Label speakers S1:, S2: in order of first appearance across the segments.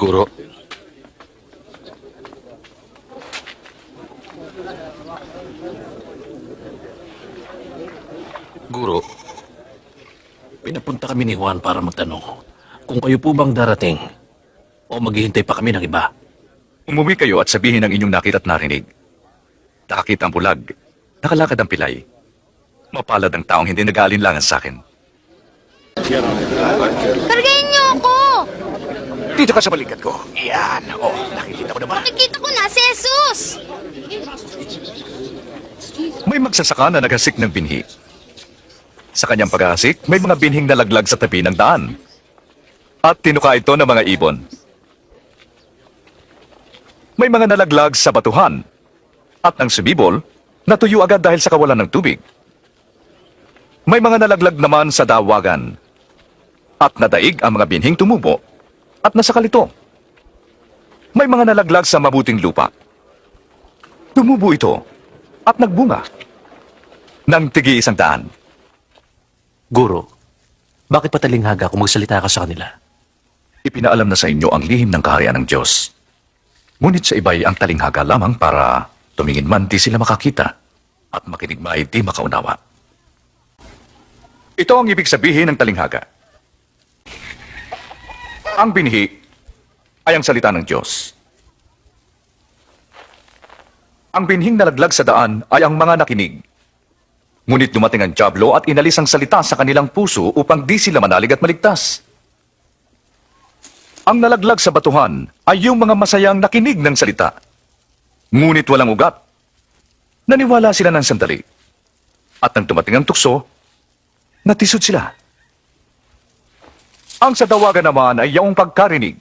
S1: Guro. Guro, pinapunta kami ni Juan para magtanong kung kayo po bang darating o maghihintay pa kami ng iba.
S2: Umuwi kayo at sabihin ang inyong nakita at narinig. Nakakita ang bulag, nakalakad ang pilay. Mapalad ang taong hindi nag-aalinlangan sa akin.
S3: Kargahin niyo ako!
S2: Dito ka sa balikat ko. Yan. Oh, nakikita ko na ba?
S3: Nakikita ko na si Jesus!
S2: May magsasaka na naghasik ng binhi. Sa kanyang paghahasik, may mga binhing nalaglag sa tabi ng daan. At tinuka ito ng mga ibon. May mga nalaglag sa batuhan. At ang sumibol, natuyo agad dahil sa kawalan ng tubig. May mga nalaglag naman sa dawagan. At nadaig ang mga binhing tumubo. At nasakal ito. May mga nalaglag sa mabuting lupa. Tumubo ito. At nagbunga. Nang tigi 100.
S1: Guro, bakit patalinghaga kung magsalita ka sa kanila?
S2: Ipinaalam na sa inyo ang lihim ng kaharian ng Diyos. Ngunit sa iba'y ang talinghaga lamang para tumingin man di sila makakita at makinig ma'y di makaunawa. Ito ang ibig sabihin ng talinghaga. Ang binhi ay ang salita ng Diyos. Ang binhing nalaglag sa daan ay ang mga nakinig. Ngunit dumating ang dyablo at inalis ang salita sa kanilang puso upang di sila manalig at maligtas. Ang nalaglag sa batuhan ay yung mga masayang nakinig ng salita. Ngunit walang ugat. Naniwala sila ng sandali. At nang dumating ang tukso, natisod sila. Ang sa dawagan naman ay yaong pagkarinig.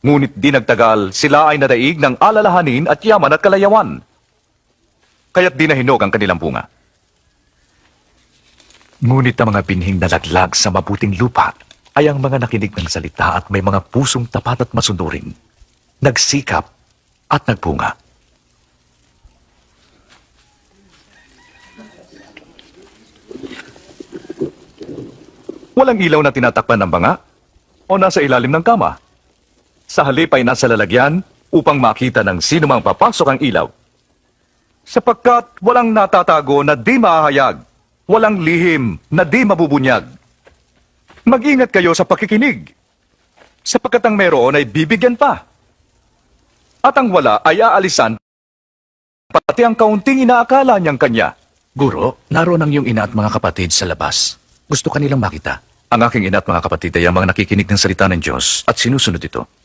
S2: Ngunit di nagtagal, sila ay nadaig ng alalahanin at yaman at kalayawan. Kaya't di nahinog ang kanilang bunga. Ngunit ang mga binhing nalaglag sa mabuting lupa ay ang mga nakinig ng salita at may mga pusong tapat at masunurin, nagsikap at nagbunga. Walang ilaw na tinatakpan ng banga o nasa ilalim ng kama. Sa halip ay nasa lalagyan upang makita ng sino mang papasok ang ilaw. Sapagkat walang natatago na di mahahayag, walang lihim na di mabubunyag. Mag-ingat kayo sa pakikinig, sapagkat ang meron ay bibigyan pa. At ang wala ay aalisan, pati ang kaunting inaakala niyang kanya.
S1: Guro, naroon ang iyong ina at mga kapatid sa labas. Gusto kanilang makita.
S2: Ang aking ina at mga kapatid ay ang mga nakikinig ng salita ng Diyos at sinusunod ito.